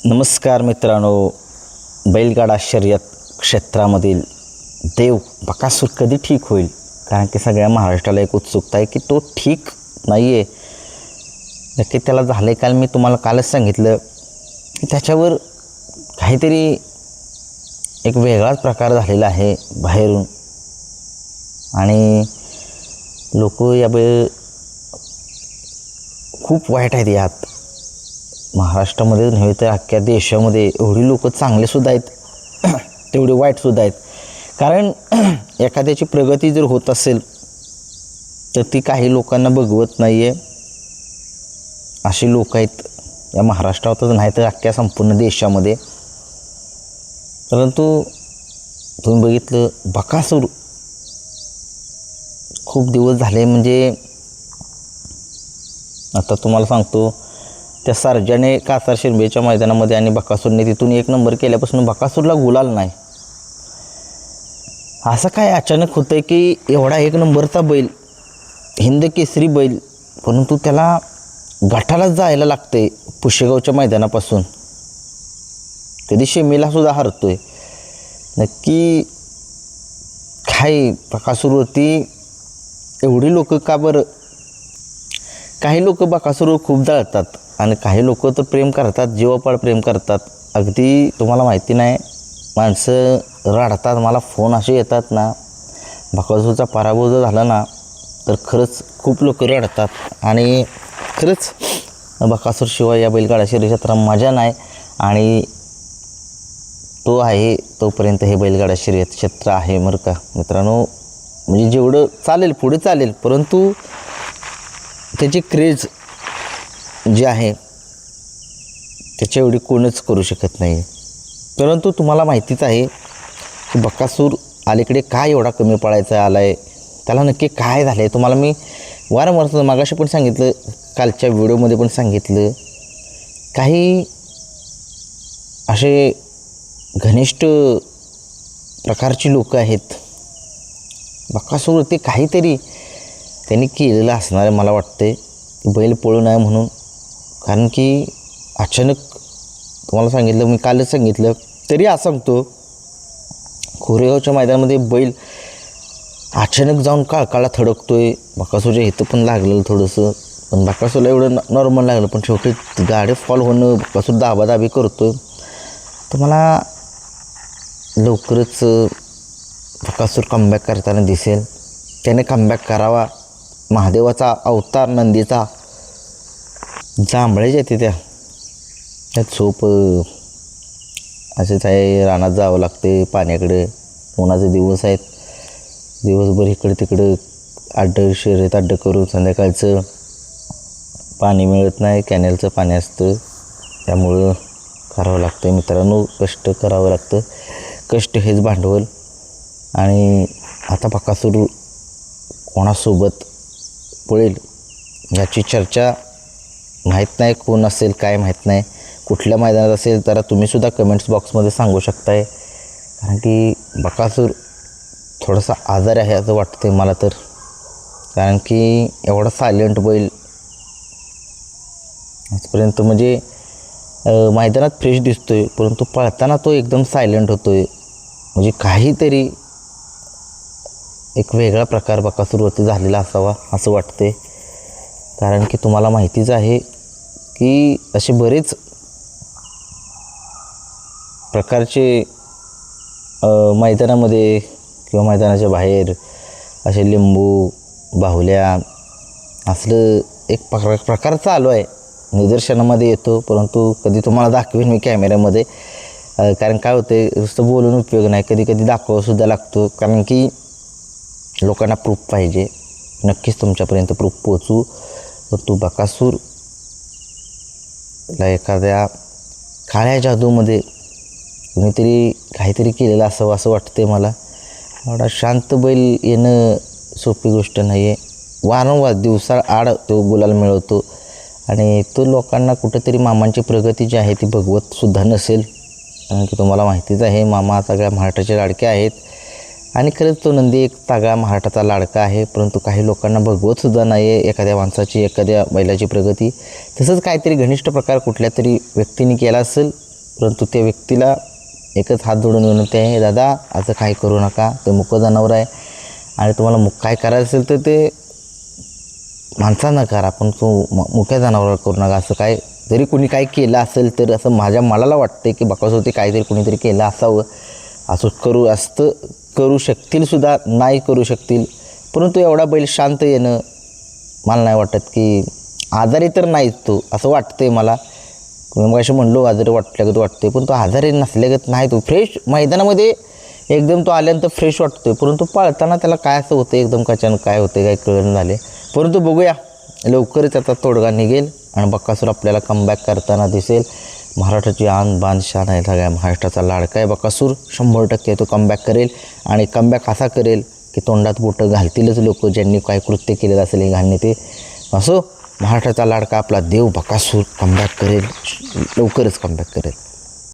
नमस्कार मित्रांनो, बैलगाडा शर्यत क्षेत्रामधील देव बकासूर कधी ठीक होईल? कारण की सगळ्या महाराष्ट्राला एक उत्सुकता आहे की तो ठीक नाही आहे. नक्की त्याला झालं आहे काल मी तुम्हाला कालच सांगितलं की त्याच्यावर काहीतरी एक वेगळाच प्रकार झालेला आहे बाहेरून. आणि लोक यावेळी खूप वाईट आहेत यात. महाराष्ट्रामध्ये नव्हे तर अख्ख्या देशामध्ये एवढी लोक चांगलेसुद्धा आहेत तेवढे वाईटसुद्धा आहेत. कारण एखाद्याची प्रगती जर होत असेल तर ती काही लोकांना बघवत नाही आहे. अशी लोक आहेत या महाराष्ट्रातच नाही तर अख्ख्या संपूर्ण देशामध्ये. परंतु तुम्ही बघितलं बकासूर खूप दिवस झाले, म्हणजे आता तुम्हाला सांगतो त्या सर्जाने कासार शिरबेच्या मैदानामध्ये आणि बकासूरने तिथून 1 नंबर केल्यापासून बकासूरला गुलाल नाही. असं काय अचानक होतं की एवढा 1 नंबरचा बैल, हिंद केसरी बैल, परंतु त्याला गटालाच जायला लागते पुशेगावच्या मैदानापासून. कधी शेमीलासुद्धा हरतोय. नक्की काय बकासूरवरती एवढी लोक का बरं? काही लोक बकासूरवर खूप जळतात आणि काही लोक तर प्रेम करतात, जीवापाड प्रेम करतात. अगदी तुम्हाला माहिती नाही, माणसं रडतात. मला फोन असे येतात ना, बकासूरचा पराभव जर झाला ना तर खरंच खूप लोक रडतात. आणि खरंच बकासूरशिवाय या बैलगाडा शर्यत क्षेत्रात मजा नाही. आणि तो आहे तोपर्यंत हे बैलगाडा शर्यत क्षेत्र आहे बरं का मित्रांनो. म्हणजे जेवढं चालेल पुढे चालेल, परंतु त्याची क्रेज जी आहे त्याच्या एवढी कोणच करू शकत नाही. परंतु तुम्हाला माहितीच आहे की बकासूर अलीकडे काय एवढा कमी पडायचा आला आहे, त्याला नक्की काय झालं आहे. तुम्हाला मी वारंवार मागाशी पण सांगितलं, कालच्या व्हिडिओमध्ये पण सांगितलं. काही असे घनिष्ठ प्रकारची लोक आहेत. बकासूरवरती काहीतरी त्यांनी केलेलं असणार आहे मला वाटते की बैल पळू नये म्हणून. कारण की अचानक तुम्हाला सांगितलं, मी कालच सांगितलं तरी असं सांगतो, कोरेगावच्या मैदानामध्ये बैल अचानक जाऊन काळकाळा थडकतोय. बकासूरच्या इथं पण लागलेलं थोडंसं, पण बकासूरला एवढं नॉर्मल लागलं, पण शेवटी गाडी फॉल होणं, बकासूर दाबादाबी करतोय. तर मला लवकरच बकासूर कमबॅक करताना दिसेल. त्याने कमबॅक करावा. महादेवाचा अवतार नंदीचा जांभळे येते त्यात झोप असेच आहे. रानात जावं लागते पाण्याकडे. उन्हाचे दिवस आहेत, दिवसभर इकडे तिकडं अड्डं शर्यत अड्डं करून संध्याकाळचं पाणी मिळत नाही. कॅनेलचं पाणी असतं, त्यामुळं करावं लागतं मित्रांनो. कष्ट करावं लागतं. कष्ट हेच भांडवल. आणि आता बकासूर कोणासोबत पळेल याची चर्चा माहीत नाही, कोण असेल काय माहीत नाही. कुठल्या मैदानात असेल तर तुम्हीसुद्धा कमेंट्स बॉक्समध्ये सांगू शकताय. कारण की बकासूर थोडासा आजार आहे असं वाटतं मला तर. कारण की एवढा सायलेंट बैल आजपर्यंत, म्हणजे मैदानात फ्रेश दिसतोय, परंतु पळताना तो एकदम सायलेंट होतोय. म्हणजे काहीतरी एक वेगळा प्रकार बकासूरवरती झालेला असावा असं वाटते. कारण की तुम्हाला माहितीच आहे की असे बरेच प्रकारचे मैदानामध्ये किंवा मैदानाच्या बाहेर असे लिंबू बाहुल्या असलं एक प्रकार चालू आहे, निदर्शनामध्ये येतो. परंतु कधी तुम्हाला दाखवेन मी कॅमेऱ्यामध्ये. कारण काय होते, नुसतं बोलून उपयोग नाही, कधी कधी दाखवासुद्धा लागतो. कारण की लोकांना प्रूफ पाहिजे. नक्कीच तुमच्यापर्यंत प्रूफ पोचू. परंतु बकासूरला एखाद्या काळ्या जादूमध्ये कुणीतरी काहीतरी केलेलं असावं असं वाटते मला. एवढा शांत बैल येणं सोपी गोष्ट नाही आहे. वारंवार दिवसा आड तो गुलाल मिळवतो आणि तो लोकांना कुठंतरी मामांची प्रगती जी आहे ती बघवतसुद्धा नसेल. कारण की तुम्हाला माहितीच आहे, मामा सगळ्या महाराष्ट्राचे लाडके आहेत. आणि खरंच तो नंदी एक सगळ्या महाराष्ट्राचा लाडका आहे. परंतु काही लोकांना बघवतसुद्धा नाही आहे एखाद्या माणसाची, एखाद्या बैलाची प्रगती. तसंच काहीतरी घनिष्ठ प्रकार कुठल्या तरी व्यक्तीने केला असेल परंतु त्या व्यक्तीला एकच हात जोडून विनंती आहे, दादा असं काही करू नका, ते मुकं जनावर आहे आणि तुम्हाला काय करायचं असेल तर ते माणसांना करा, पण तो मुक्या जनावरावर करू नका. असं काय जरी कुणी काय केलं असेल तर असं माझ्या मनाला वाटते की बकासूर ते काहीतरी कुणीतरी केलं असावं. असं करू शकतील नाही करू शकतील, परंतु एवढा बैल शांत येणं मला नाही वाटत की आजारी तर नाहीच तो, असं वाटतंय मला. मग असे म्हणलो आजारी वाटल्यागत वाटते, पण तो आजारी नसल्यागत नाही. तो फ्रेश मैदानामध्ये एकदम तो आल्यानंतर फ्रेश वाटतोय, परंतु पळताना त्याला काय असं होतं एकदम कचान काय होते काय कळण झाले. परंतु बघूया लवकरच त्याचा तोडगा निघेल आणि बकासूर आपल्याला कमबॅक करताना दिसेल. महाराष्ट्राची आन बान शान आहे, सगळ्या महाराष्ट्राचा लाडका आहे बकासूर. 100% तो कमबॅक करेल आणि कमबॅक असा करेल की तोंडात बोटं घालतीलच लोक, ज्यांनी काय कृत्य केलेलं असेल हे घालणे ते असो. महाराष्ट्राचा लाडका आपला देव बकासूर कमबॅक करेल, लवकरच कमबॅक करेल.